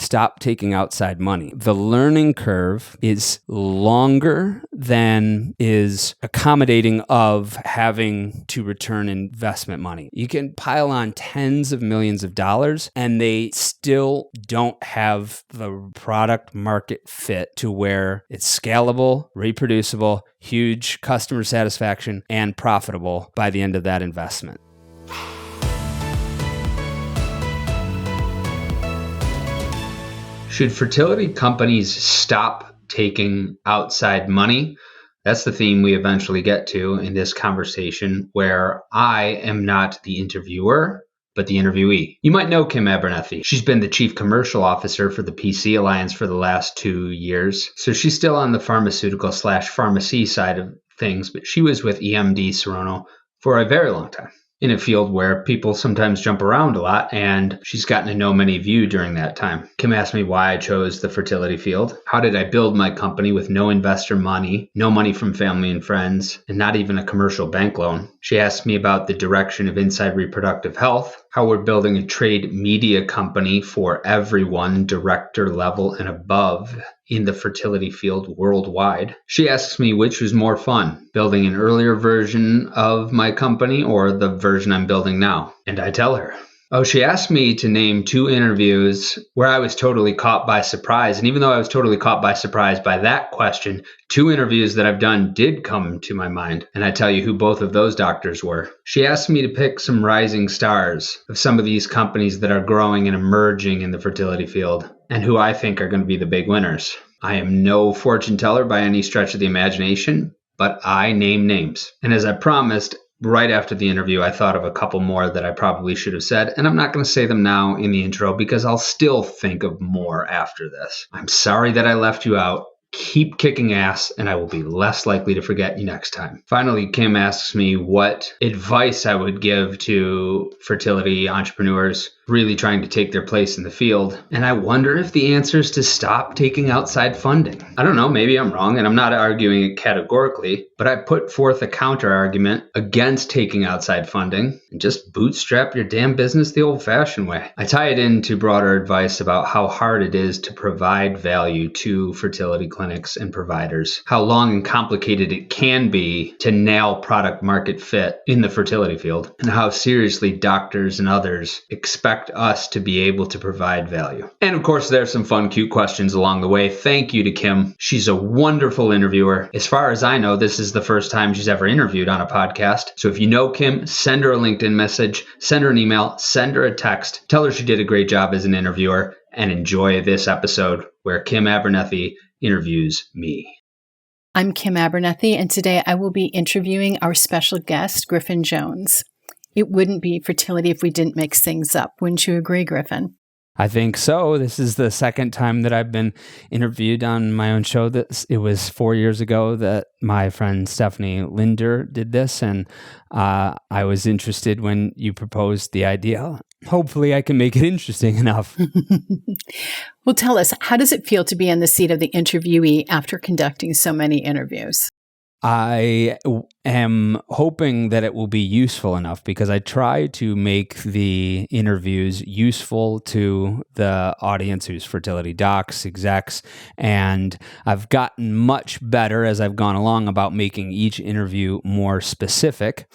stop taking outside money. The learning curve is longer than is accommodating of having to return investment money. You can pile on tens of millions of dollars and they still don't have the product market fit to where it's scalable, reproducible, huge customer satisfaction, and profitable by the end of that investment. Should fertility companies stop taking outside money? That's the theme we eventually get to in this conversation, where I am not the interviewer, but the interviewee. You might know Kim Abernethy. She's been the Chief Commercial Officer for the PC Alliance for the last 2 years. So she's still on the pharmaceutical/pharmacy side of things, but she was with EMD Serono for a very long time, in a field where people sometimes jump around a lot, and she's gotten to know many of you during that time. Kim asked me why I chose the fertility field. How did I build my company with no investor money, no money from family and friends, and not even a commercial bank loan? She asked me about the direction of Inside Reproductive Health, how we're building a trade media company for everyone, director level and above, in the fertility field worldwide. She asks me which was more fun, building an earlier version of my company or the version I'm building now. And I tell her. She asked me to name 2 interviews where I was totally caught by surprise. And even though I was totally caught by surprise by that question, 2 interviews that I've done did come to my mind. And I tell you who both of those doctors were. She asked me to pick some rising stars of some of these companies that are growing and emerging in the fertility field, and who I think are going to be the big winners. I am no fortune teller by any stretch of the imagination, but I name names. And as I promised, right after the interview, I thought of a couple more that I probably should have said, and I'm not going to say them now in the intro because I'll still think of more after this. I'm sorry that I left you out. Keep kicking ass, and I will be less likely to forget you next time. Finally, Kim asks me what advice I would give to fertility entrepreneurs really trying to take their place in the field. And I wonder if the answer is to stop taking outside funding. I don't know, maybe I'm wrong, and I'm not arguing it categorically, but I put forth a counter argument against taking outside funding and just bootstrap your damn business the old-fashioned way. I tie it into broader advice about how hard it is to provide value to fertility clinics and providers, how long and complicated it can be to nail product market fit in the fertility field, and how seriously doctors and others expect us to be able to provide value. And of course, there's some fun, cute questions along the way. Thank you to Kim. She's a wonderful interviewer. As far as I know, this is the first time she's ever interviewed on a podcast. So if you know Kim, send her a LinkedIn message, send her an email, send her a text, tell her she did a great job as an interviewer, and enjoy this episode where Kim Abernethy interviews me. I'm Kim Abernethy, and today I will be interviewing our special guest, Griffin Jones. It wouldn't be fertility if we didn't mix things up. Wouldn't you agree, Griffin? I think so. This is the second time that I've been interviewed on my own show. It was 4 years ago that my friend Stephanie Linder did this, and I was interested when you proposed the idea. Hopefully I can make it interesting enough. Well, tell us, how does it feel to be in the seat of the interviewee after conducting so many interviews? I am hoping that it will be useful enough because I try to make the interviews useful to the audience who's fertility docs, execs, and I've gotten much better as I've gone along about making each interview more specific.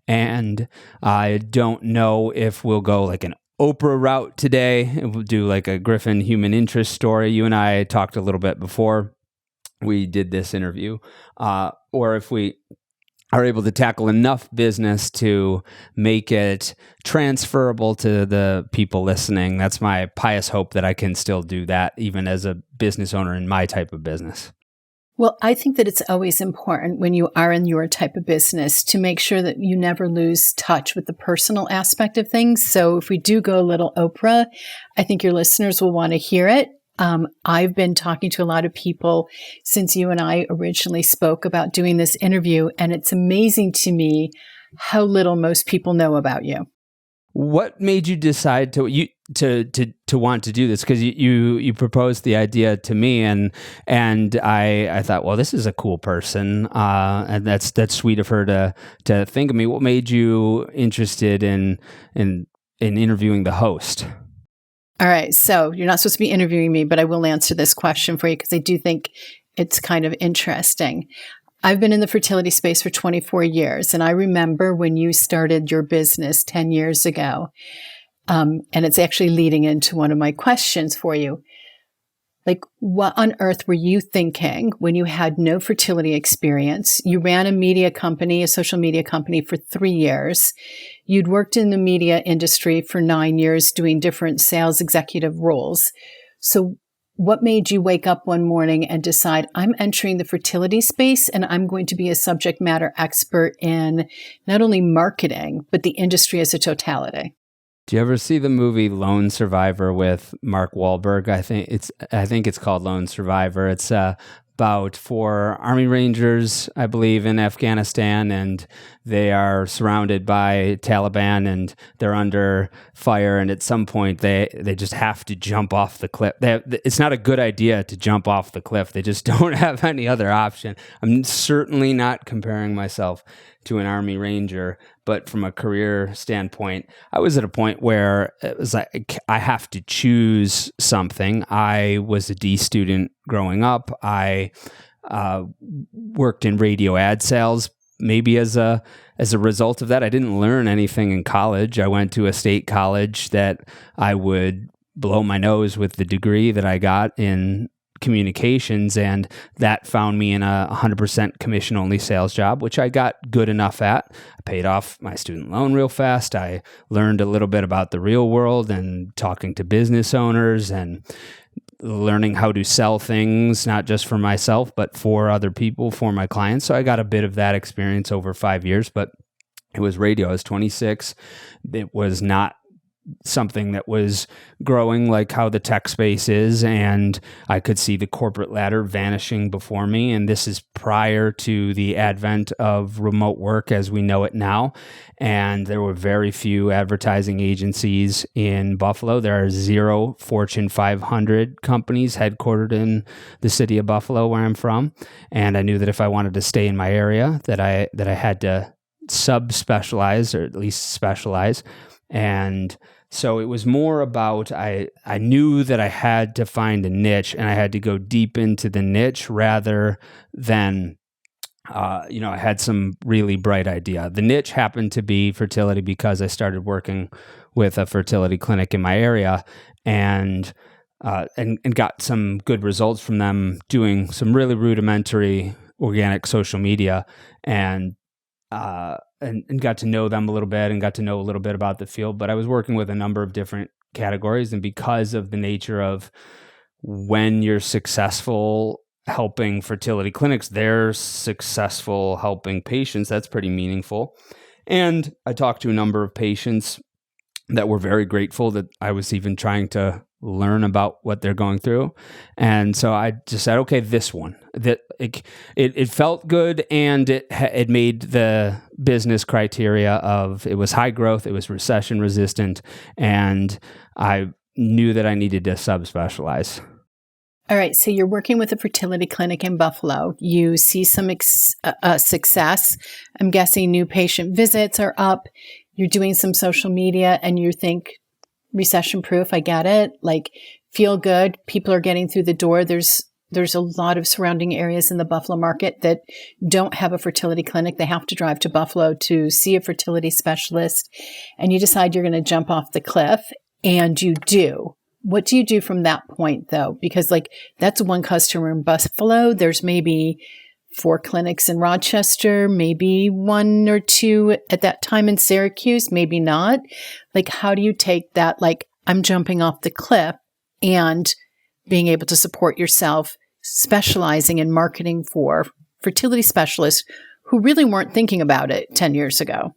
And I don't know if we'll go like an Oprah route today. We'll do like a Griffin human interest story. You and I talked a little bit before we did this interview, or if we are able to tackle enough business to make it transferable to the people listening. That's my pious hope that I can still do that even as a business owner in my type of business. Well, I think that it's always important when you are in your type of business to make sure that you never lose touch with the personal aspect of things. So if we do go a little Oprah, I think your listeners will want to hear it. I've been talking to a lot of people since you and I originally spoke about doing this interview, and it's amazing to me how little most people know about you. What made you decide to want to do this? Because you proposed the idea to me, and I thought, well, this is a cool person, and that's sweet of her to think of me. What made you interested in interviewing the host? All right. So you're not supposed to be interviewing me, but I will answer this question for you because I do think it's kind of interesting. I've been in the fertility space for 24 years, and I remember when you started your business 10 years ago. And it's actually leading into one of my questions for you. Like, what on earth were you thinking when you had no fertility experience? You ran a media company, a social media company for 3 years. You'd worked in the media industry for 9 years doing different sales executive roles. So what made you wake up one morning and decide, I'm entering the fertility space and I'm going to be a subject matter expert in not only marketing, but the industry as a totality? Do you ever see the movie Lone Survivor with Mark Wahlberg? I think it's called Lone Survivor. It's about 4 Army Rangers, I believe, in Afghanistan, and they are surrounded by Taliban, and they're under fire. And at some point, they just have to jump off the cliff. It's not a good idea to jump off the cliff. They just don't have any other option. I'm certainly not comparing myself to an Army Ranger, but from a career standpoint, I was at a point where it was like, I have to choose something. I was a D student growing up. I worked in radio ad sales. Maybe as a result of that, I didn't learn anything in college. I went to a state college that I would blow my nose with the degree that I got in communications, and that found me in a 100% commission-only sales job, which I got good enough at. I paid off my student loan real fast. I learned a little bit about the real world and talking to business owners and learning how to sell things, not just for myself, but for other people, for my clients. So I got a bit of that experience over 5 years, but it was radio. I was 26. It was not something that was growing like how the tech space is, and I could see the corporate ladder vanishing before me. And this is prior to the advent of remote work as we know it now. And there were very few advertising agencies in Buffalo. There are 0 Fortune 500 companies headquartered in the city of Buffalo, where I'm from. And I knew that if I wanted to stay in my area, that I had to subspecialize, or at least specialize. And so it was more about, I knew that I had to find a niche, and I had to go deep into the niche rather than, I had some really bright idea. The niche happened to be fertility because I started working with a fertility clinic in my area, and got some good results from them doing some really rudimentary organic social media, and got to know them a little bit and got to know a little bit about the field. But I was working with a number of different categories, and because of the nature of when you're successful helping fertility clinics, they're successful helping patients. That's pretty meaningful. And I talked to a number of patients that were very grateful that I was even trying to learn about what they're going through. And so I just said, okay, this one, that it felt good, and it made the business criteria of, it was high growth, it was recession resistant, and I knew that I needed to subspecialize. All right. So you're working with a fertility clinic in Buffalo. You see some success. I'm guessing new patient visits are up. You're doing some social media, and you think, recession proof, I get it. Like, feel good. People are getting through the door. There's a lot of surrounding areas in the Buffalo market that don't have a fertility clinic. They have to drive to Buffalo to see a fertility specialist. And you decide you're going to jump off the cliff, and you do. What do you do from that point, though? Because that's one customer in Buffalo. There's maybe 4 clinics in Rochester, maybe 1 or 2 at that time in Syracuse, maybe not. How do you take that, I'm jumping off the cliff, and being able to support yourself, specializing in marketing for fertility specialists who really weren't thinking about it 10 years ago?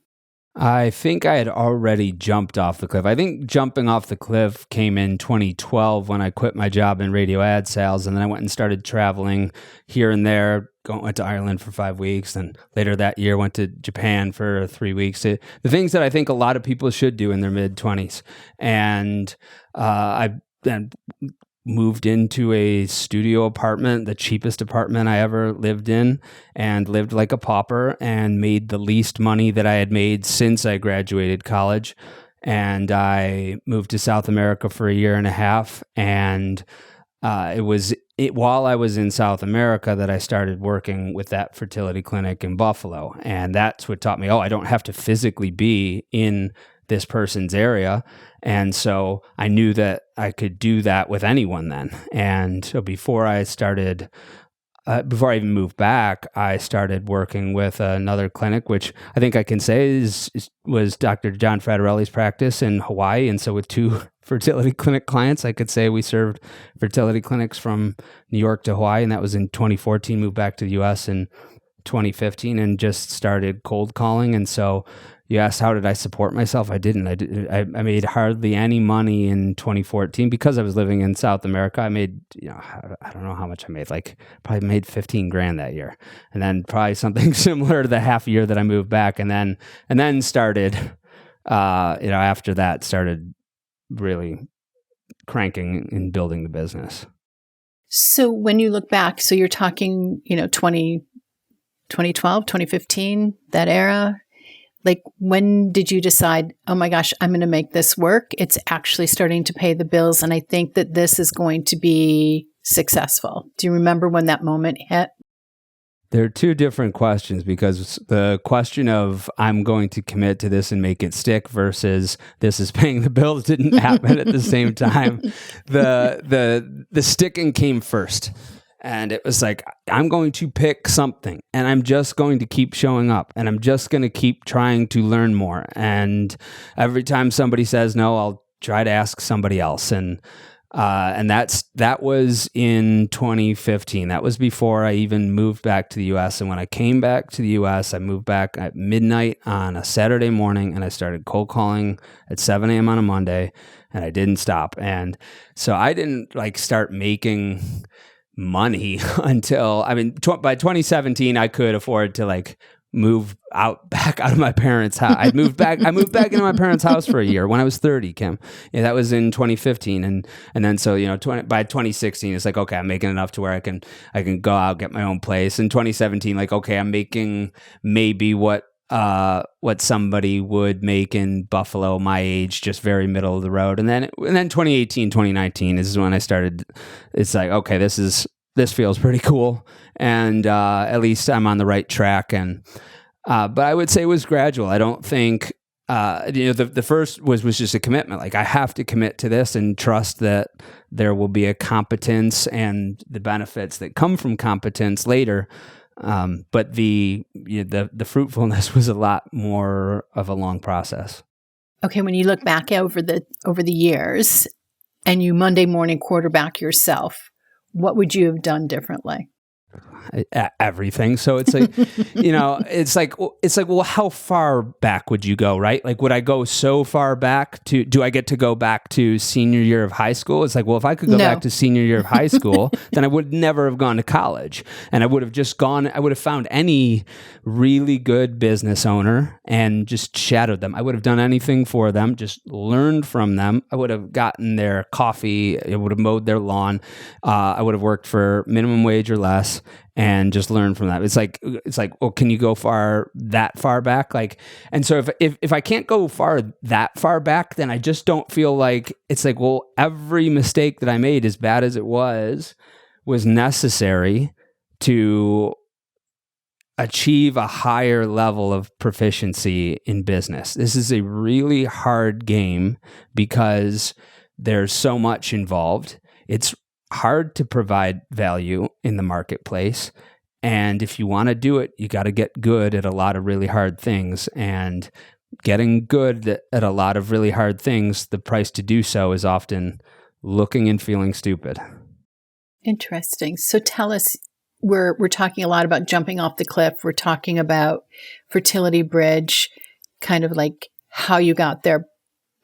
I think I had already jumped off the cliff. I think jumping off the cliff came in 2012 when I quit my job in radio ad sales, and then I went and started traveling here and there. Went to Ireland for 5 weeks, and later that year went to Japan for 3 weeks. The things that I think a lot of people should do in their mid-20s. And I then moved into a studio apartment, the cheapest apartment I ever lived in, and lived like a pauper, and made the least money that I had made since I graduated college. and I moved to South America for a year and a half. And it was while I was in South America that I started working with that fertility clinic in Buffalo. And that's what taught me, I don't have to physically be in this person's area. And so I knew that I could do that with anyone then. And so before I even moved back, I started working with another clinic, which I think I can say was Dr. John Fratarelli's practice in Hawaii. And so with 2 fertility clinic clients, I could say we served fertility clinics from New York to Hawaii. And that was in 2014, moved back to the US in 2015 and just started cold calling. And so you asked, how did I support myself? I didn't. I made hardly any money in 2014 because I was living in South America. I made, I don't know how much I made, probably made 15 grand that year. And then probably something similar to the half year that I moved back. And then started, after that started really cranking and building the business. So when you look back, so you're talking, 2012, 2015, that era. When did you decide, oh my gosh, I'm going to make this work? It's actually starting to pay the bills. And I think that this is going to be successful. Do you remember when that moment hit? There are 2 different questions, because the question of I'm going to commit to this and make it stick versus this is paying the bills didn't happen at the same time. The sticking came first. And it was like, I'm going to pick something and I'm just going to keep showing up and I'm just going to keep trying to learn more. And every time somebody says no, I'll try to ask somebody else. And that was in 2015. That was before I even moved back to the US. And when I came back to the US, I moved back at midnight on a Saturday morning and I started cold calling at 7 a.m. on a Monday and I didn't stop. And so I didn't start making money until, by 2017, I could afford to move back out of my parents' house. I moved back into my parents' house for a year when I was 30, Kim. Yeah, that was in 2015. And then so, by 2016, it's okay, I'm making enough to where I can go out, get my own place. In 2017, okay, I'm making maybe what somebody would make in Buffalo, my age, just very middle of the road. And then 2018, 2019 is when I started. It's okay, this feels pretty cool, and at least I'm on the right track. And but I would say it was gradual. I don't think the first was just a commitment. I have to commit to this and trust that there will be a competence and the benefits that come from competence later. But the fruitfulness was a lot more of a long process. Okay, when you look back over the years and you Monday morning quarterback yourself, what would you have done differently? Everything. So it's well, how far back would you go, right? Would I go so far back do I get to go back to senior year of high school? It's well, if I could go back to senior year of high school, then I would never have gone to college. And I would have found any really good business owner and just shadowed them. I would have done anything for them, just learned from them. I would have gotten their coffee. I would have mowed their lawn. I would have worked for minimum wage or less. And just learn from that. It's well, can you go that far back? And so if I can't go that far back, then I just don't feel well, every mistake that I made, as bad as it was necessary to achieve a higher level of proficiency in business. This is a really hard game because there's so much involved. It's hard to provide value in the marketplace. And if you want to do it, you got to get good at a lot of really hard things. And getting good at a lot of really hard things, the price to do so is often looking and feeling stupid. Interesting. So tell us, we're talking a lot about jumping off the cliff. We're talking about Fertility Bridge, kind of how you got there.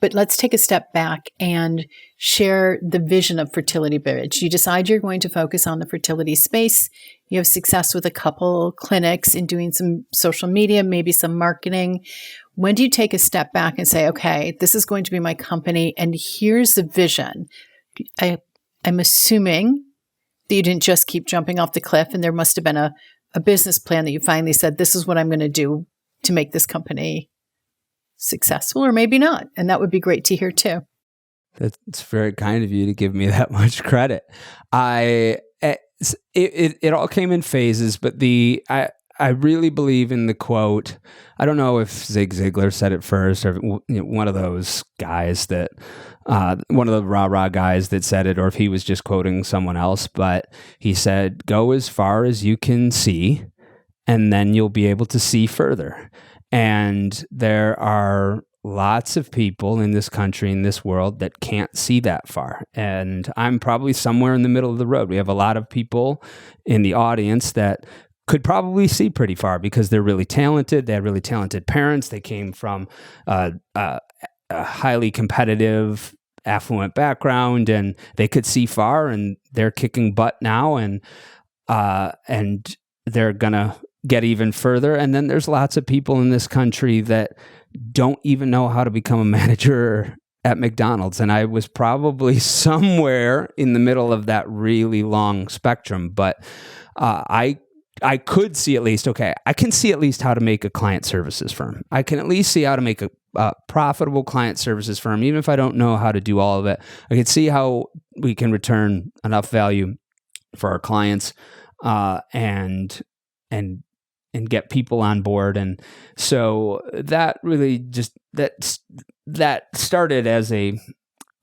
But let's take a step back and share the vision of Fertility Bridge. You decide you're going to focus on the fertility space. You have success with a couple clinics in doing some social media, maybe some marketing. When do you take a step back and say, okay, this is going to be my company and here's the vision? I'm assuming that you didn't just keep jumping off the cliff and there must have been a business plan that you finally said, this is what I'm going to do to make this company successful or maybe not. And that would be great to hear too. That's very kind of you to give me that much credit. It all came in phases, but I really believe in the quote. I don't know if Zig Ziglar said it first or one of those guys that, one of the rah-rah guys that said it, or if he was just quoting someone else, but he said, go as far as you can see, and then you'll be able to see further. And there are lots of people in this country, in this world, that can't see that far. And I'm probably somewhere in the middle of the road. We have a lot of people in the audience that could probably see pretty far because they're really talented. They have really talented parents. They came from a highly competitive, affluent background, and they could see far, and they're kicking butt now, and they're gonna get even further. And then there's lots of people in this country that don't even know how to become a manager at McDonald's. And I was probably somewhere in the middle of that really long spectrum. But I could see at least, I can see at least how to make a client services firm. I can at least see how to make a profitable client services firm, even if I don't know how to do all of it. I can see how we can return enough value for our clients and get people on board. And so that really just, that started as a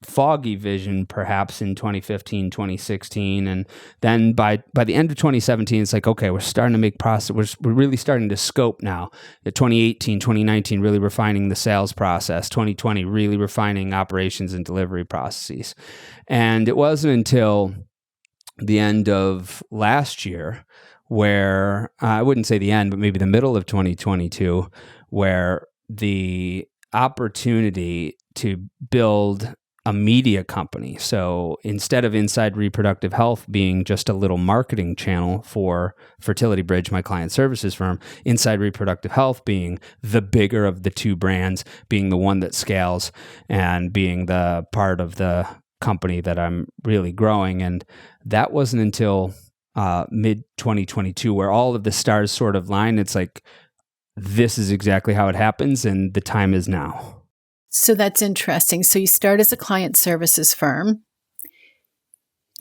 foggy vision perhaps in 2015, 2016. And then by the end of 2017, it's like, okay, we're starting to make process. We're really starting to scope now. 2018, 2019, really refining the sales process. 2020, really refining operations and delivery processes. And it wasn't until the end of last year where I wouldn't say the end, but maybe the middle of 2022, where the opportunity to build a media company. So instead of Inside Reproductive Health being just a little marketing channel for Fertility Bridge, my client services firm, Inside Reproductive Health being the bigger of the two brands, being the one that scales and being the part of the company that I'm really growing. And that wasn't until mid 2022 where all of the stars sort of line. It's like, this is exactly how it happens, and the time is now. So that's interesting. So you start as a client services firm.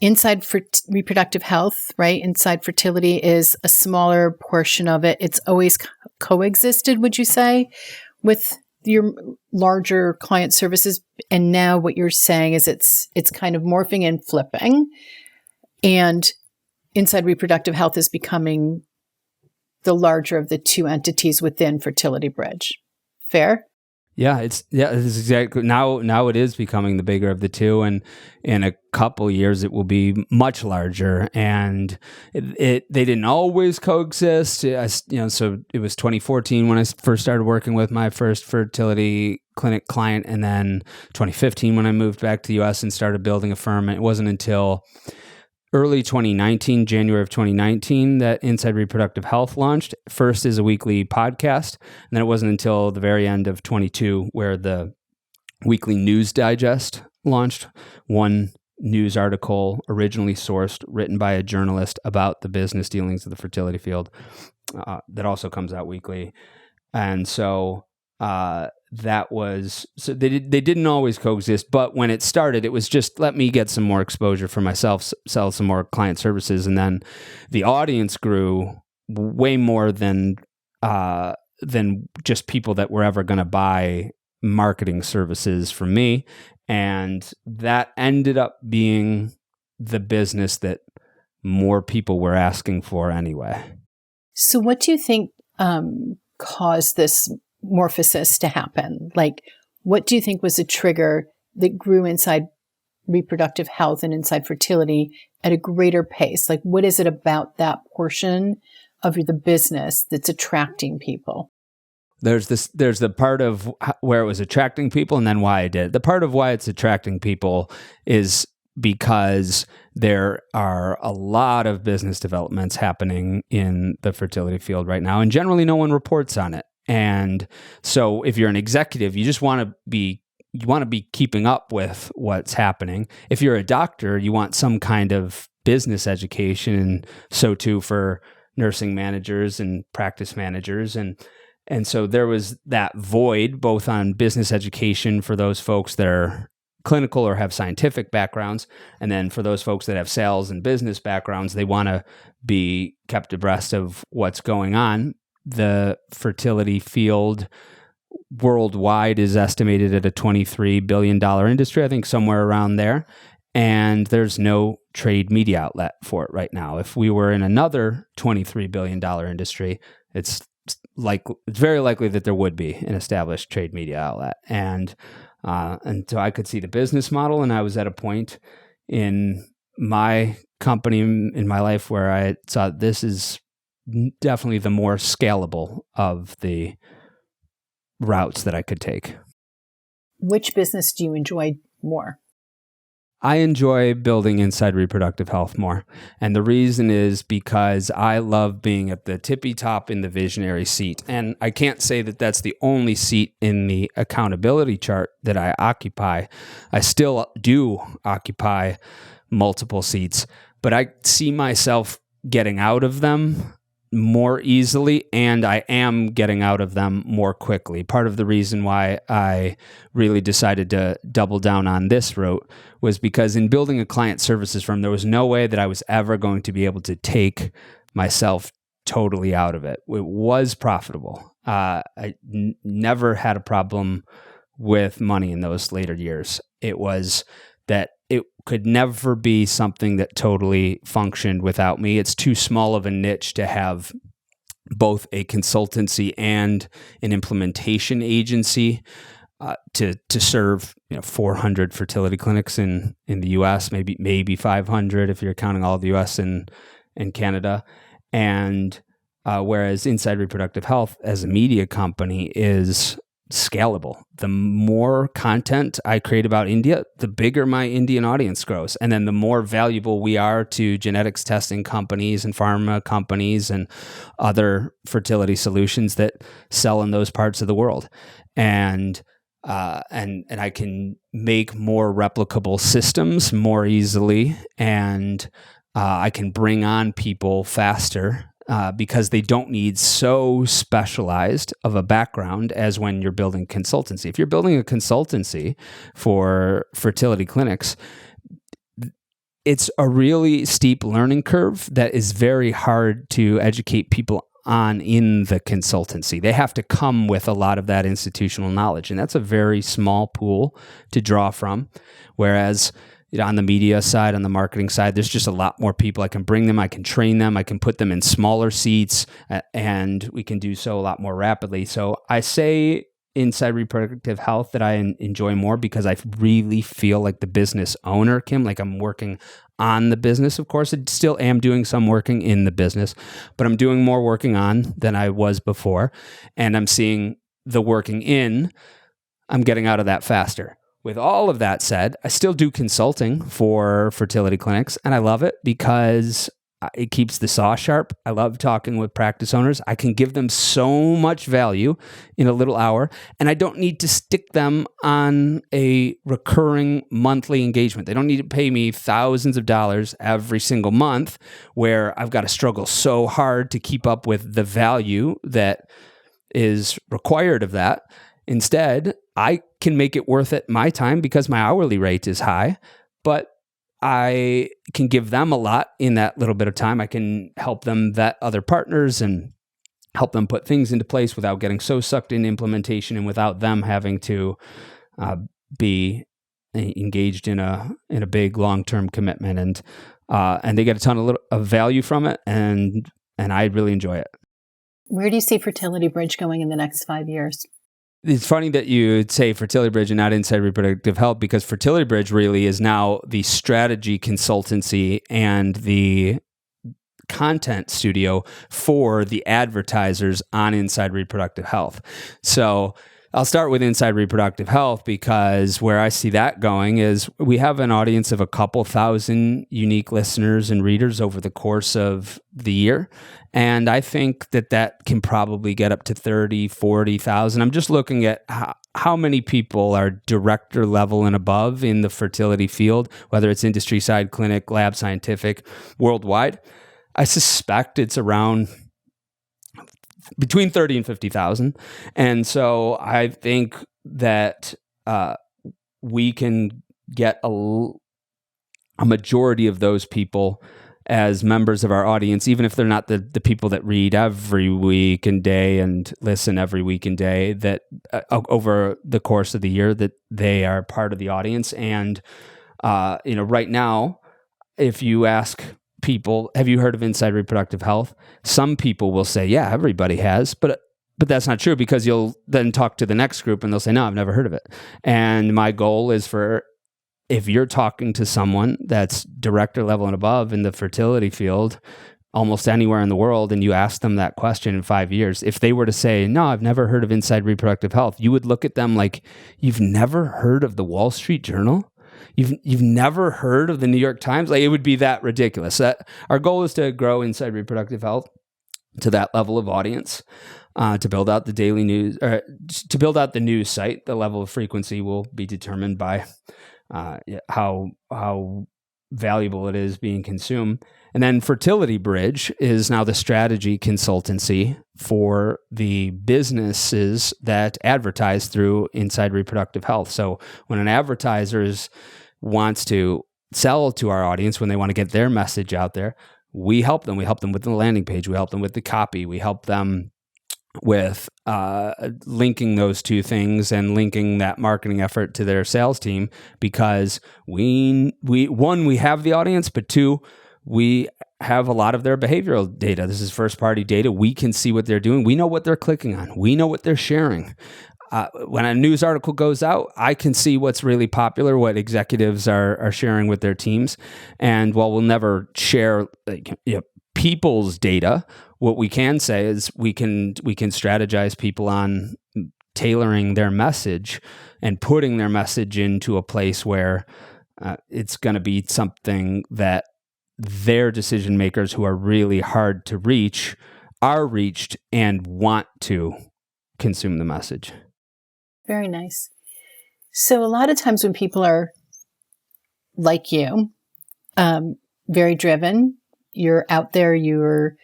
Inside Reproductive Health, right? Inside Fertility is a smaller portion of it. It's always coexisted, would you say, with your larger client services? And now what you're saying is it's kind of morphing and flipping. And Inside Reproductive Health is becoming the larger of the two entities within Fertility Bridge. Fair? Yeah, this is exactly now it is becoming the bigger of the two, and in a couple years it will be much larger. And they didn't always coexist. So it was 2014 when I first started working with my first fertility clinic client, and then 2015 when I moved back to the US and started building a firm. It wasn't until early 2019, January of 2019, that Inside Reproductive Health launched, first as a weekly podcast. And then it wasn't until the very end of 22 where the weekly news digest launched. One news article originally sourced, written by a journalist about the business dealings of the fertility field that also comes out weekly. And so they didn't always coexist, but when it started, it was just, let me get some more exposure for myself, sell some more client services. And then the audience grew way more than just people that were ever going to buy marketing services from me. And that ended up being the business that more people were asking for anyway. So what do you think caused this morphosis to happen? Like, what do you think was a trigger that grew Inside Reproductive Health and Inside Fertility at a greater pace? Like, what is it about that portion of the business that's attracting people? There's the part of where it was attracting people, and then why I did it. The part of why it's attracting people is because there are a lot of business developments happening in the fertility field right now, and generally no one reports on it. And so if you're an executive, you just want to be keeping up with what's happening. If you're a doctor, you want some kind of business education, and so too for nursing managers and practice managers. And And so there was that void both on business education for those folks that are clinical or have scientific backgrounds. And then for those folks that have sales and business backgrounds, they want to be kept abreast of what's going on. The fertility field worldwide is estimated at a $23 billion industry, I think somewhere around there. And there's no trade media outlet for it right now. If we were in another $23 billion industry, it's very likely that there would be an established trade media outlet. And so I could see the business model, and I was at a point in my company, in my life, where I saw this is definitely the more scalable of the routes that I could take. Which business do you enjoy more? I enjoy building Inside Reproductive Health more. And the reason is because I love being at the tippy top in the visionary seat. And I can't say that that's the only seat in the accountability chart that I occupy. I still do occupy multiple seats, but I see myself getting out of them more easily, and I am getting out of them more quickly. Part of the reason why I really decided to double down on this route was because in building a client services firm, there was no way that I was ever going to be able to take myself totally out of it. It was profitable. Never had a problem with money in those later years. It was that it could never be something that totally functioned without me. It's too small of a niche to have both a consultancy and an implementation agency to serve 400 fertility clinics in the U.S., maybe 500 if you're counting all the U.S. and Canada. And whereas Inside Reproductive Health as a media company is scalable. The more content I create about India, the bigger my Indian audience grows. And then the more valuable we are to genetics testing companies and pharma companies and other fertility solutions that sell in those parts of the world. And I can make more replicable systems more easily, and I can bring on people faster because they don't need so specialized of a background as when you're building consultancy. If you're building a consultancy for fertility clinics, it's a really steep learning curve that is very hard to educate people on in the consultancy. They have to come with a lot of that institutional knowledge, and that's a very small pool to draw from. Whereas on the media side, on the marketing side, there's just a lot more people. I can bring them, I can train them, I can put them in smaller seats, and we can do so a lot more rapidly. So I say Inside Reproductive Health that I enjoy more because I really feel like the business owner, Kim, like I'm working on the business. Of course, I still am doing some working in the business, but I'm doing more working on than I was before. And I'm seeing the working in, I'm getting out of that faster. With all of that said, I still do consulting for fertility clinics, and I love it because it keeps the saw sharp. I love talking with practice owners. I can give them so much value in a little hour, and I don't need to stick them on a recurring monthly engagement. They don't need to pay me thousands of dollars every single month where I've got to struggle so hard to keep up with the value that is required of that. Instead, I can make it worth it my time because my hourly rate is high, but I can give them a lot in that little bit of time. I can help them vet other partners and help them put things into place without getting so sucked in implementation and without them having to be engaged in a big long-term commitment. And they get a ton of value from it, and I really enjoy it. Where do you see Fertility Bridge going in the next 5 years? It's funny that you say Fertility Bridge and not Inside Reproductive Health, because Fertility Bridge really is now the strategy consultancy and the content studio for the advertisers on Inside Reproductive Health. So I'll start with Inside Reproductive Health because where I see that going is we have an audience of a couple thousand unique listeners and readers over the course of the year. And I think that can probably get up to 30, 40,000. I'm just looking at how many people are director level and above in the fertility field, whether it's industry side, clinic, lab, scientific, worldwide. I suspect it's around between 30 and 50,000. And so I think that we can get a majority of those people as members of our audience, even if they're not the people that read every week and day and listen every week and day, that over the course of the year that they are part of the audience. And, right now, if you ask people, have you heard of Inside Reproductive Health? Some people will say, yeah, everybody has, but that's not true, because you'll then talk to the next group and they'll say, no, I've never heard of it. And my goal is if you're talking to someone that's director level and above in the fertility field, almost anywhere in the world, and you ask them that question in 5 years, if they were to say, no, I've never heard of Inside Reproductive Health, you would look at them like, you've never heard of the Wall Street Journal? You've never heard of the New York Times? Like, it would be that ridiculous. Our goal is to grow Inside Reproductive Health to that level of audience, to build out the daily news, or to build out the news site. The level of frequency will be determined by how valuable it is being consumed. And then Fertility Bridge is now the strategy consultancy for the businesses that advertise through Inside Reproductive Health. So when an advertiser wants to sell to our audience, when they want to get their message out there, we help them. We help them with the landing page. We help them with the copy. We help them with linking those two things and linking that marketing effort to their sales team, because we have the audience, but two, we have a lot of their behavioral data. This is first party data. We can see what they're doing. We know what they're clicking on. We know what they're sharing. When a news article goes out, I can see what's really popular, what executives are sharing with their teams. And while we'll never share people's data, what we can say is we can strategize people on tailoring their message and putting their message into a place where it's going to be something that their decision makers, who are really hard to reach, are reached and want to consume the message. Very nice. So a lot of times when people are like you, very driven, you're out there, you're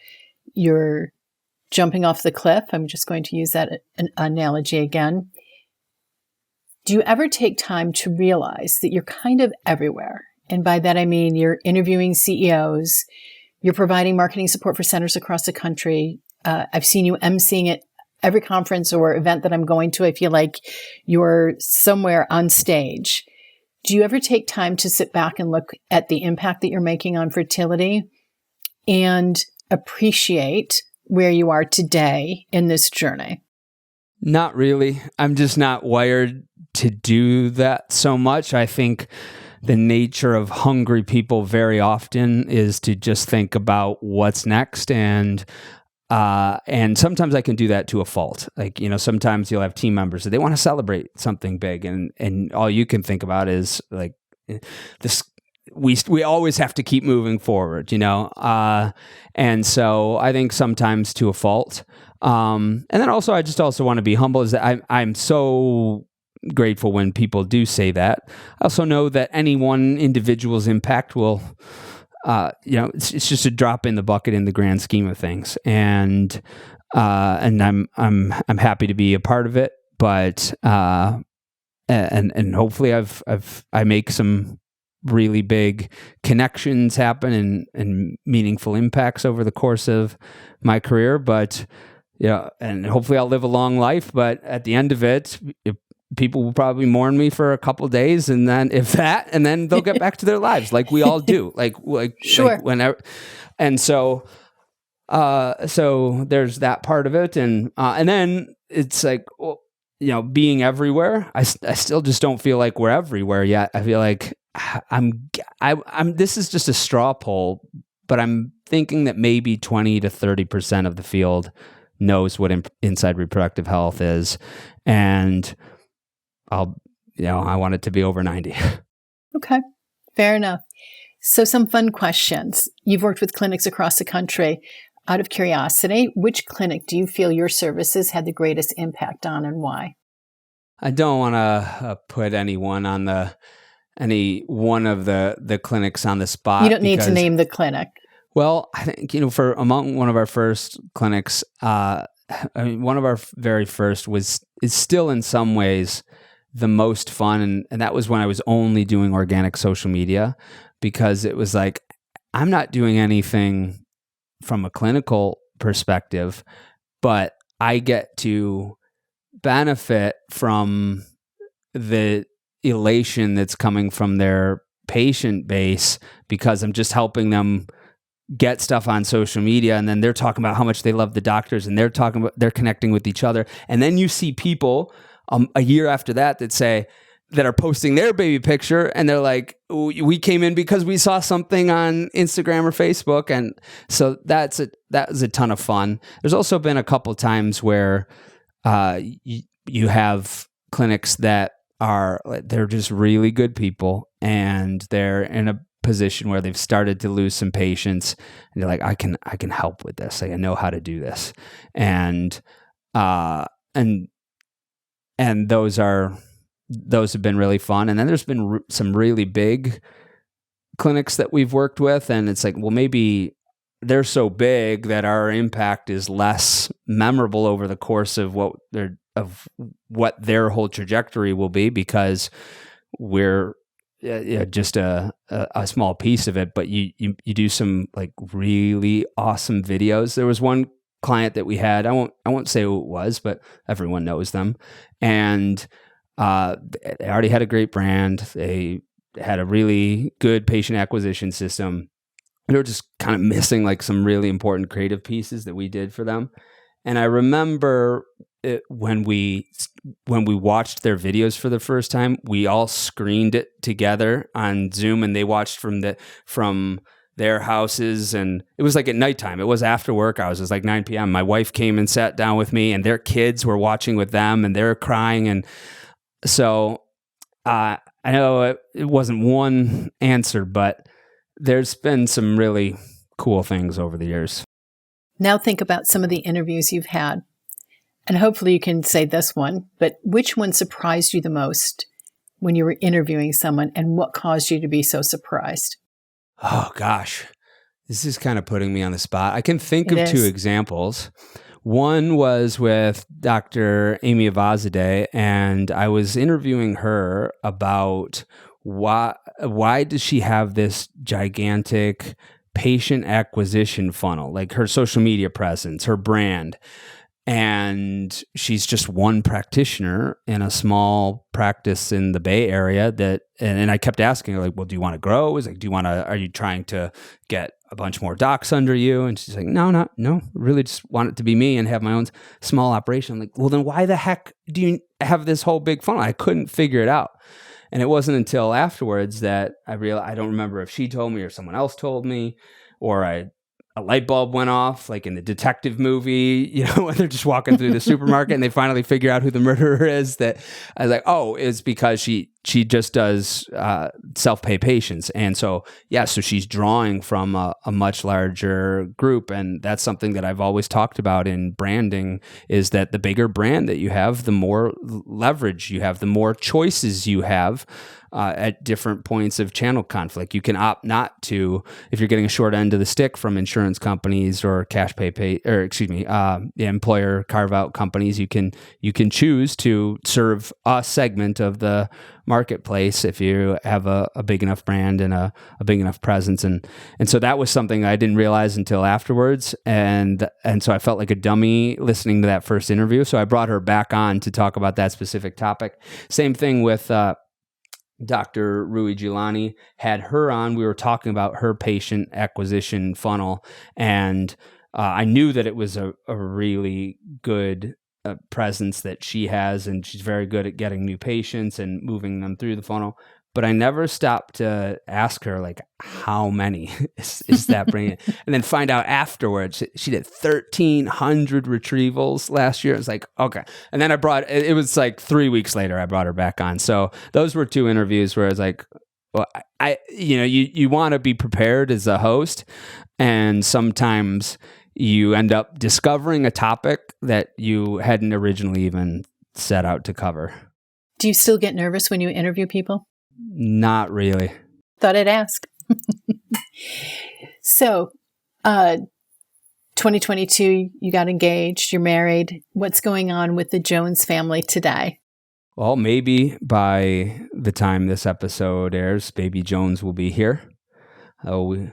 jumping off the cliff. I'm just going to use that an analogy again. Do you ever take time to realize that you're kind of everywhere? And by that, I mean, you're interviewing CEOs, you're providing marketing support for centers across the country. I've seen you emceeing at every conference or event that I'm going to. I feel like you're somewhere on stage. Do you ever take time to sit back and look at the impact that you're making on fertility and appreciate where you are today in this journey? Not really. I'm just not wired to do that so much. I think the nature of hungry people very often is to just think about what's next. And sometimes I can do that to a fault. Like, sometimes you'll have team members that they want to celebrate something big, and all you can think about is like this. We always have to keep moving forward, and so I think sometimes to a fault. And then also, I just also want to be humble. Is that I'm so grateful when people do say that. I also know that any one individual's impact will. It's just a drop in the bucket in the grand scheme of things, and I'm happy to be a part of it. But and hopefully I make some really big connections happen and meaningful impacts over the course of my career. But and hopefully I'll live a long life. But at the end of it, people will probably mourn me for a couple of days, and then and then they'll get back to their lives like we all do. Like sure. Like whenever, and so there's that part of it, and then it's like, being everywhere. I still just don't feel like we're everywhere yet. I feel like I'm. This is just a straw poll, but I'm thinking that maybe 20 to 30% of the field knows what Inside Reproductive Health is, and I want it to be over 90. Okay, fair enough. So some fun questions. You've worked with clinics across the country. Out of curiosity, which clinic do you feel your services had the greatest impact on, and why? I don't want to put any one of the clinics on the spot. You don't need to name the clinic. Well, I think, for among one of our first clinics, I mean, one of our very first is still in some ways the most fun. And that was when I was only doing organic social media, because it was like, I'm not doing anything from a clinical perspective, but I get to benefit from the elation that's coming from their patient base, because I'm just helping them get stuff on social media, and then they're talking about how much they love the doctors, and they're connecting with each other. And then you see people a year after that that are posting their baby picture, and they're like, we came in because we saw something on Instagram or Facebook. And so that was a ton of fun. There's also been a couple times where you have clinics that they're just really good people, and they're in a position where they've started to lose some patients, and they're like, I can help with this. Like, I know how to do this. And those have been really fun. And then there's been some really big clinics that we've worked with, and it's like, well, maybe they're so big that our impact is less memorable over the course of what their whole trajectory will be, because we're just a small piece of it. But you do some like really awesome videos. There was one client that we had, I won't say who it was, but everyone knows them, and they already had a great brand. They had a really good patient acquisition system. They were just kind of missing like some really important creative pieces that we did for them. And I remember when we watched their videos for the first time, we all screened it together on Zoom, and they watched from their houses, and it was like at nighttime. It was after work hours. It was like 9 p.m. My wife came and sat down with me, and their kids were watching with them, and they're crying. And so I know it wasn't one answer, but there's been some really cool things over the years. Now think about some of the interviews you've had, and hopefully you can say this one, but which one surprised you the most when you were interviewing someone, and what caused you to be so surprised? Oh, gosh. This is kind of putting me on the spot. I can think of two examples. One was with Dr. Amy Avazadeh, and I was interviewing her about why does she have this gigantic patient acquisition funnel, like her social media presence, her brand. And she's just one practitioner in a small practice in the Bay Area and I kept asking her, like, well, do you want to grow? I was like, are you trying to get a bunch more docs under you? And she's like, no, really just want it to be me and have my own small operation. I'm like, well, then why the heck do you have this whole big funnel? I couldn't figure it out. And it wasn't until afterwards that I realized, I don't remember if she told me or someone else told me, or a light bulb went off, like in the detective movie, when they're just walking through the supermarket and they finally figure out who the murderer is. That I was like, oh, it's because she just does self-pay patients. And so, so she's drawing from a much larger group. And that's something that I've always talked about in branding, is that the bigger brand that you have, the more leverage you have, the more choices you have at different points of channel conflict. You can opt not to, if you're getting a short end of the stick from insurance companies or employer carve-out companies, you can choose to serve a segment of the marketplace if you have a big enough brand and a big enough presence. And so that was something I didn't realize until afterwards. And so I felt like a dummy listening to that first interview. So I brought her back on to talk about that specific topic. Same thing with Dr. Rui Gilani, had her on. We were talking about her patient acquisition funnel, and I knew that it was a really good presence that she has, and she's very good at getting new patients and moving them through the funnel. But I never stopped to ask her, like, how many is that bringing? And then find out afterwards, she did 1,300 retrievals last year. It's like, okay. And then it was like 3 weeks later, I brought her back on. So those were two interviews where I was like, well, you want to be prepared as a host. And sometimes you end up discovering a topic that you hadn't originally even set out to cover. Do you still get nervous when you interview people? Not really. Thought I'd ask. So, 2022, you got engaged, you're married. What's going on with the Jones family today? Well, maybe by the time this episode airs, baby Jones will be here. We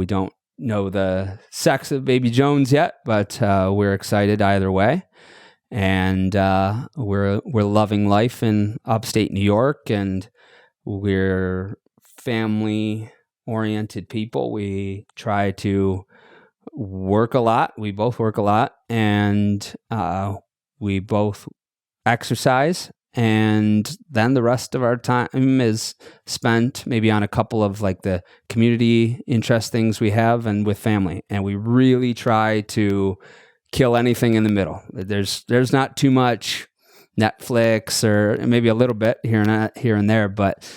don't know the sex of baby Jones yet, but we're excited either way. And we're loving life in upstate New York, and we're family-oriented people. We try to work a lot. We both work a lot, and we both exercise. And then the rest of our time is spent maybe on a couple of like the community interest things we have and with family. And we really try to kill anything in the middle. There's not too much Netflix, or maybe a little bit here and there, but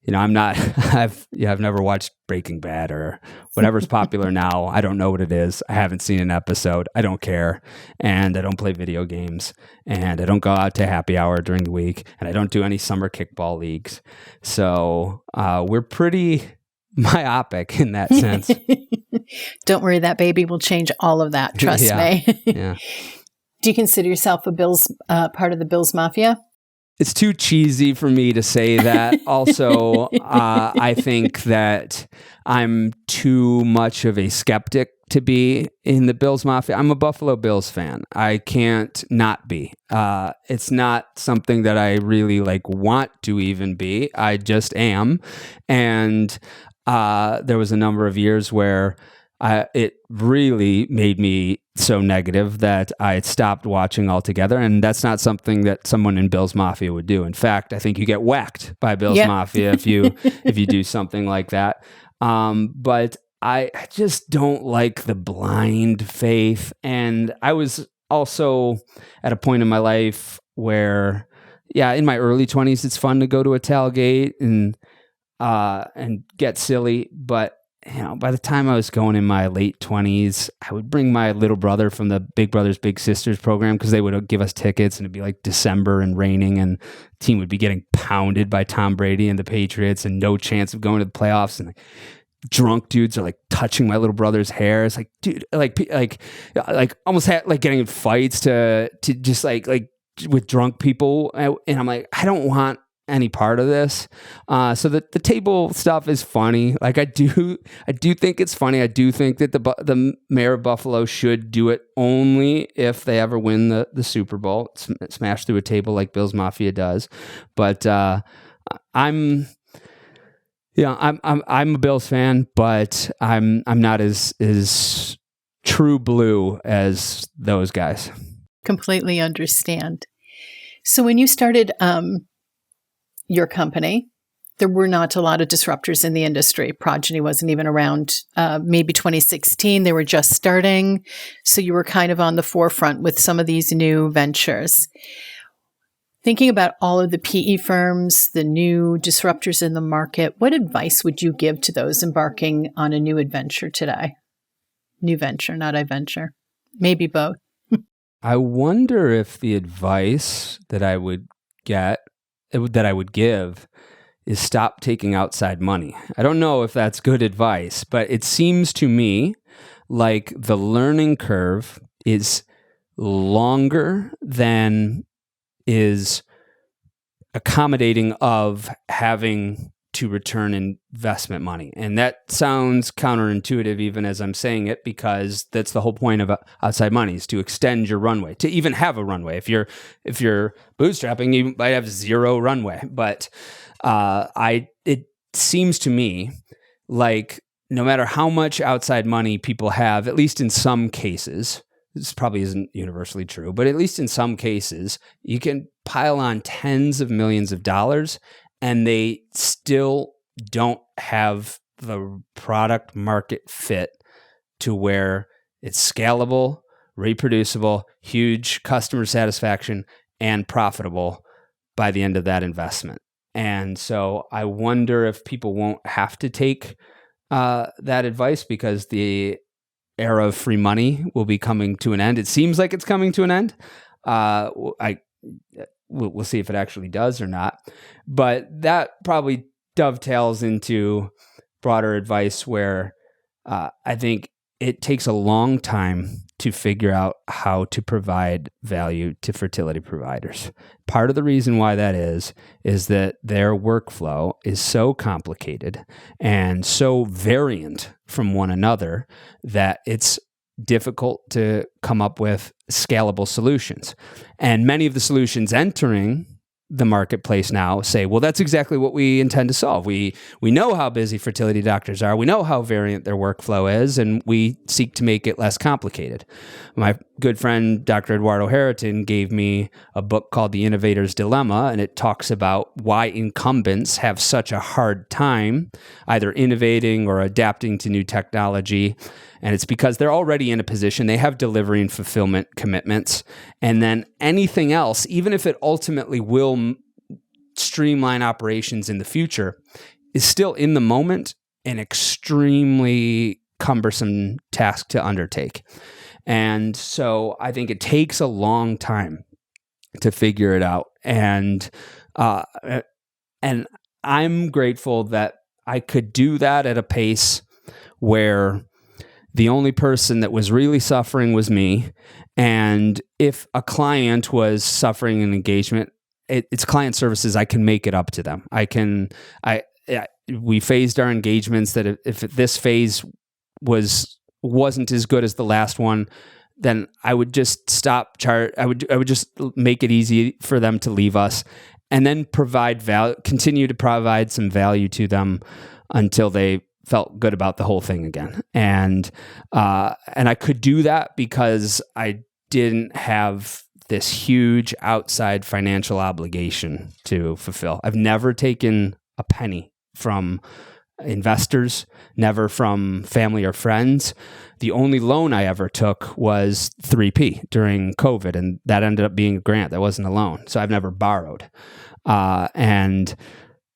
I've never watched Breaking Bad or whatever's popular now. I don't know what it is. I haven't seen an episode. I don't care. And I don't play video games. And I don't go out to happy hour during the week. And I don't do any summer kickball leagues. So we're pretty myopic in that sense. Don't worry, that baby will change all of that. Trust me. Yeah. Do you consider yourself a part of the Bills Mafia? It's too cheesy for me to say that. Also, I think that I'm too much of a skeptic to be in the Bills Mafia. I'm a Buffalo Bills fan. I can't not be. It's not something that I really want to even be. I just am. And there was a number of years where it really made me so negative that I stopped watching altogether. And that's not something that someone in Bills Mafia would do. In fact, I think you get whacked by Bills Mafia if you do something like that. But I just don't like the blind faith. And I was also at a point in my life where, in my early 20s, it's fun to go to a tailgate and get silly. But by the time I was going in my late 20s, I would bring my little brother from the Big Brothers Big Sisters program, because they would give us tickets, and it'd be like December and raining, and the team would be getting pounded by Tom Brady and the Patriots and no chance of going to the playoffs. And drunk dudes are touching my little brother's hair. It's like, dude, like almost getting in fights to just with drunk people. And I'm like, I don't want any part of this. So the table stuff is funny. I do think it's funny. I do think that the mayor of Buffalo should do it only if they ever win the Super Bowl, smash through a table like Bills Mafia does. But I'm a Bills fan, but I'm not as true blue as those guys. Completely understand. So when you started your company, there were not a lot of disruptors in the industry. Progeny wasn't even around. Maybe 2016, they were just starting. So you were kind of on the forefront with some of these new ventures. Thinking about all of the PE firms, the new disruptors in the market, what advice would you give to those embarking on a new adventure today? New venture, not adventure. Maybe both. I wonder if the advice that I would give is stop taking outside money. I don't know if that's good advice, but it seems to me like the learning curve is longer than is accommodating of having to return investment money. And that sounds counterintuitive even as I'm saying it, because that's the whole point of outside money, is to extend your runway, to even have a runway. If you're bootstrapping, you might have zero runway. But it seems to me like no matter how much outside money people have, at least in some cases, this probably isn't universally true, but at least in some cases, you can pile on tens of millions of dollars and they still don't have the product market fit to where it's scalable, reproducible, huge customer satisfaction, and profitable by the end of that investment. And so I wonder if people won't have to take that advice, because the era of free money will be coming to an end. It seems like it's coming to an end. We'll see if it actually does or not. But that probably dovetails into broader advice where I think it takes a long time to figure out how to provide value to fertility providers. Part of the reason why that is that their workflow is so complicated and so variant from one another that it's difficult to come up with scalable solutions. And many of the solutions entering the marketplace now say, well, that's exactly what we intend to solve. We know how busy fertility doctors are. We know how variant their workflow is, and we seek to make it less complicated. My good friend, Dr. Eduardo Harriton, gave me a book called The Innovator's Dilemma, and it talks about why incumbents have such a hard time either innovating or adapting to new technology. And it's because they're already in a position, they have delivery and fulfillment commitments. And then anything else, even if it ultimately will streamline operations in the future, is still in the moment an extremely cumbersome task to undertake. And so I think it takes a long time to figure it out. And I'm grateful that I could do that at a pace where the only person that was really suffering was me. And if a client was suffering an engagement, it's client services. I can make it up to them. We phased our engagements that if this phase wasn't as good as the last one, then I would just stop charge. I would just make it easy for them to leave us, and then continue to provide some value to them until they felt good about the whole thing again. And I could do that because I didn't have this huge outside financial obligation to fulfill. I've never taken a penny from investors, never from family or friends. The only loan I ever took was 3P during COVID, and that ended up being a grant. That wasn't a loan. So I've never borrowed. And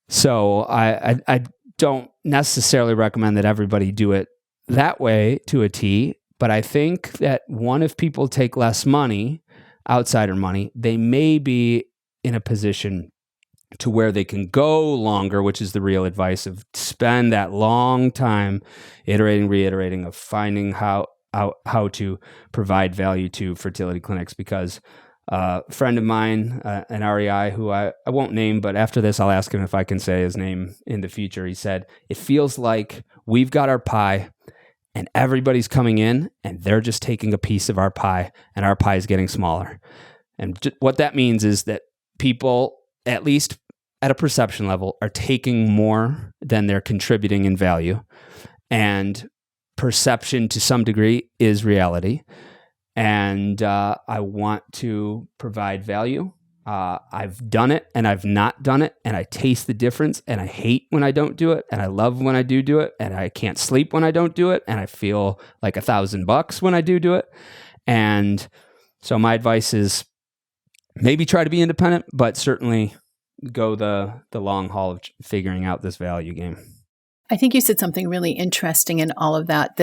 so I don't necessarily recommend that everybody do it that way to a T, but I think that if people take less money, outsider money, they may be in a position to where they can go longer, which is the real advice of spend that long time iterating, reiterating, of finding how to provide value to fertility clinics. Because a friend of mine, an REI who I won't name, but after this I'll ask him if I can say his name in the future. He said, it feels like we've got our pie and everybody's coming in and they're just taking a piece of our pie and our pie is getting smaller. And what that means is that people, at least at a perception level, are taking more than they're contributing in value. And perception to some degree is reality. And I want to provide value. I've done it and I've not done it, and I taste the difference, and I hate when I don't do it, and I love when I do it, and I can't sleep when I don't do it, and I feel like $1,000 when I do it. And so my advice is maybe try to be independent, but certainly go the long haul of figuring out this value game. I think you said something really interesting in all of that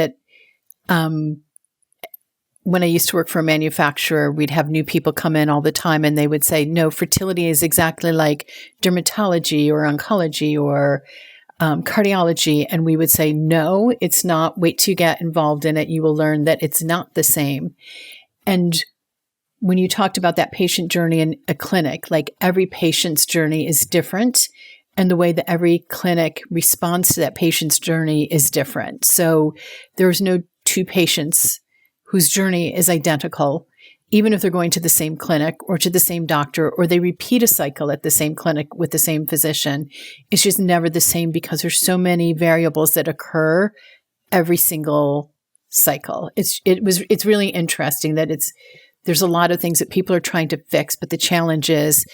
when I used to work for a manufacturer, we'd have new people come in all the time and they would say, no, fertility is exactly like dermatology or oncology or cardiology. And we would say, no, it's not. Wait till you get involved in it. You will learn that it's not the same. And when you talked about that patient journey in a clinic, like every patient's journey is different. And the way that every clinic responds to that patient's journey is different. So there's no two patients whose journey is identical, even if they're going to the same clinic or to the same doctor, or they repeat a cycle at the same clinic with the same physician. It's just never the same because there's so many variables that occur every single cycle. It's really interesting that there's a lot of things that people are trying to fix, but the challenge is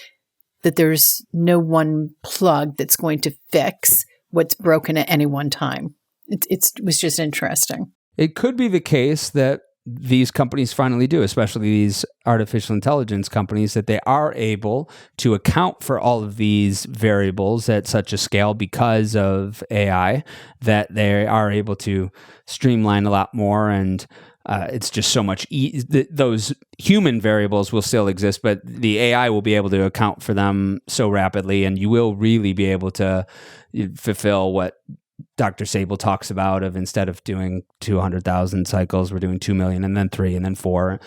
that there's no one plug that's going to fix what's broken at any one time. It was just interesting. It could be the case that these companies finally do, especially these artificial intelligence companies, that they are able to account for all of these variables at such a scale because of AI, that they are able to streamline a lot more. And it's just so much those human variables will still exist, but the AI will be able to account for them so rapidly, and you will really be able to fulfill what Dr. Sable talks about, of instead of doing 200,000 cycles, we're doing 2 million and then 3 and then 4.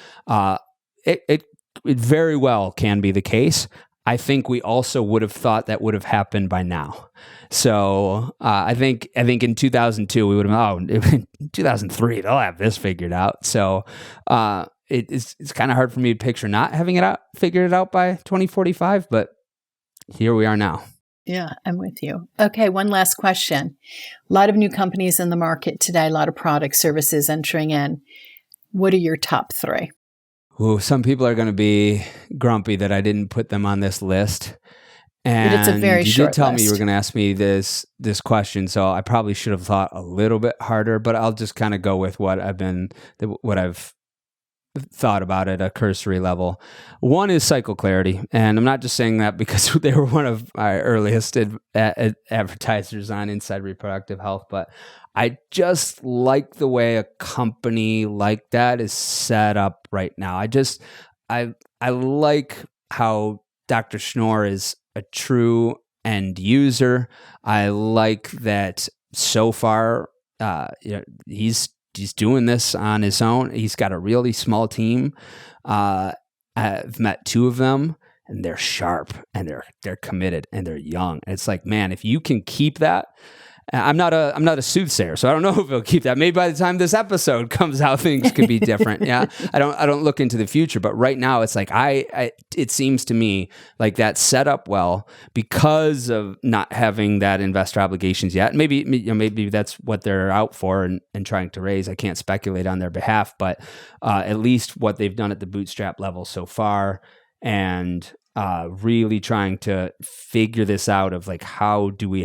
It very well can be the case. I think we also would have thought that would have happened by now. So I think in 2002 we would have, in 2003 they'll have this figured out. So it's kind of hard for me to picture not having figured it out by 2045, but here we are now. Yeah, I'm with you. Okay, one last question. A lot of new companies in the market today, a lot of product services entering in. What are your top 3? Ooh, some people are going to be grumpy that I didn't put them on this list. And but it's a very short list. You did tell list. me you were going to ask me this question, so I probably should have thought a little bit harder, but I'll just kind of go with what I've thought about at a cursory level. One is cycle clarity, and I'm not just saying that because they were one of our earliest advertisers on Inside Reproductive Health, but I just like the way a company like that is set up right now. I like how Dr. Schnorr is a true end user. I like that so far he's doing this on his own. He's got a really small team. I've met 2 of them, and they're sharp and they're committed and they're young. And it's like, man, if you can keep that. I'm not a soothsayer, so I don't know if he'll keep that. Maybe by the time this episode comes out, things could be different. Yeah, I don't look into the future, but right now it's like it seems to me like that's set up well because of not having that investor obligations yet. Maybe that's what they're out for and trying to raise. I can't speculate on their behalf, but at least what they've done at the bootstrap level so far, and really trying to figure this out of like, how do we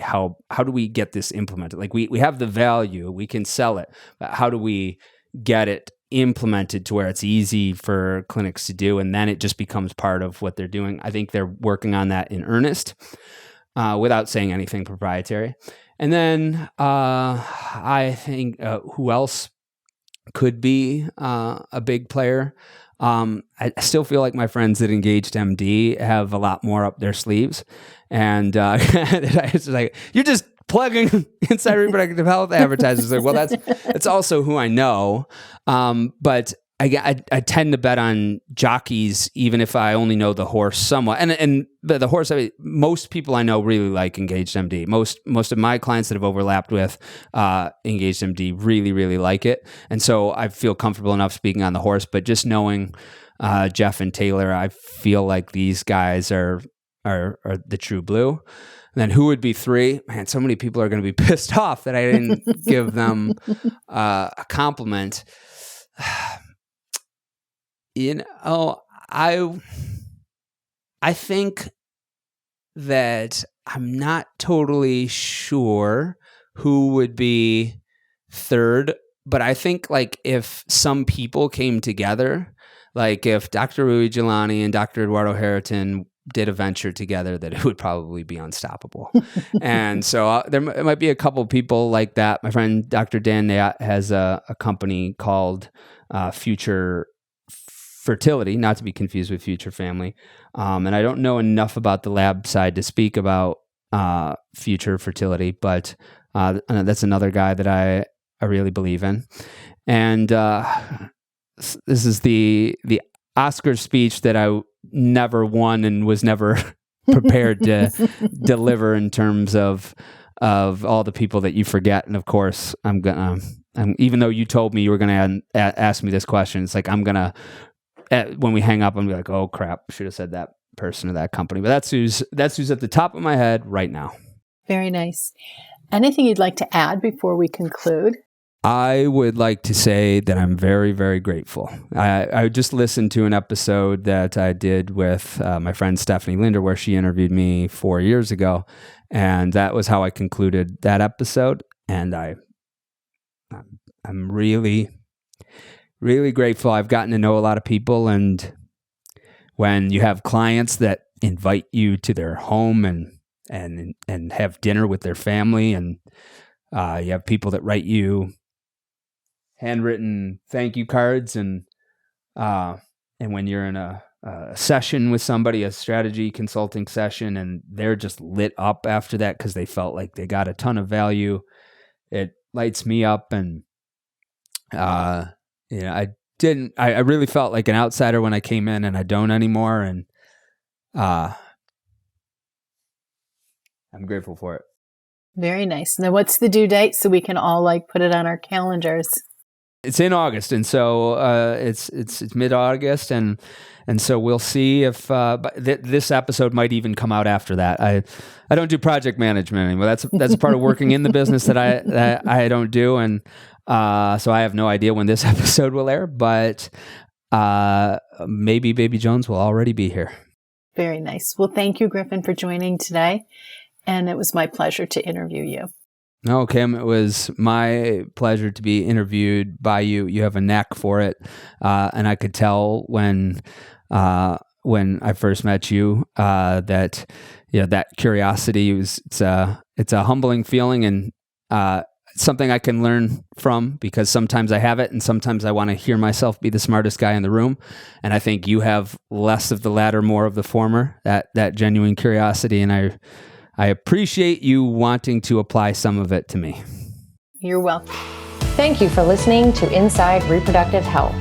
get this implemented? Like we have the value, we can sell it, but how do we get it implemented to where it's easy for clinics to do? And then it just becomes part of what they're doing. I think they're working on that in earnest, without saying anything proprietary. And then I think who else could be a big player? I still feel like my friends at Engaged MD have a lot more up their sleeves, and it's like, you're just plugging Inside Reproductive Health advertisers. Like, well, that's also who I know, but I tend to bet on jockeys, even if I only know the horse somewhat. And the horse, most people I know really like Engaged MD. Most of my clients that have overlapped with Engaged MD really, really like it. And so I feel comfortable enough speaking on the horse, but just knowing Jeff and Taylor, I feel like these guys are the true blue. And then who would be 3? Man, so many people are going to be pissed off that I didn't give them a compliment. I think that I'm not totally sure who would be 3rd, but I think like if some people came together, like if Dr. Rui Jelani and Dr. Eduardo Harriton did a venture together, that it would probably be unstoppable. And so there might be a couple people like that. My friend Dr. Dan Nayat has a company called Future Fertility, not to be confused with Future Family. And I don't know enough about the lab side to speak about Future Fertility, but that's another guy that I really believe in. And this is the Oscar speech that I never won and was never prepared to deliver in terms of all the people that you forget. And of course, even though you told me you were going to ask me this question, it's like when we hang up, I'm like, oh crap, should have said that person or that company. But that's who's at the top of my head right now. Very nice. Anything you'd like to add before we conclude? I would like to say that I'm very, very grateful. I just listened to an episode that I did with my friend Stephanie Linder, where she interviewed me 4 years ago, and that was how I concluded that episode. And I'm really, really grateful. I've gotten to know a lot of people, and when you have clients that invite you to their home and have dinner with their family, and you have people that write you handwritten thank you cards, and when you're in a session with somebody, a strategy consulting session, and they're just lit up after that because they felt like they got a ton of value, it lights me up. And, I really felt like an outsider when I came in, and I don't anymore. And, I'm grateful for it. Very nice. Now, what's the due date so we can all put it on our calendars? It's in August, and so it's mid-August, and so we'll see if this episode might even come out after that. I don't do project management anymore. That's part of working in the business that I don't do, and so I have no idea when this episode will air. But maybe Baby Jones will already be here. Very nice. Well, thank you, Griffin, for joining today. And it was my pleasure to interview you. No, Kim, it was my pleasure to be interviewed by you. You have a knack for it. And I could tell when I first met you that that curiosity it's a humbling feeling, and something I can learn from, because sometimes I have it and sometimes I want to hear myself be the smartest guy in the room. And I think you have less of the latter, more of the former, that genuine curiosity. And I appreciate you wanting to apply some of it to me. You're welcome. Thank you for listening to Inside Reproductive Health.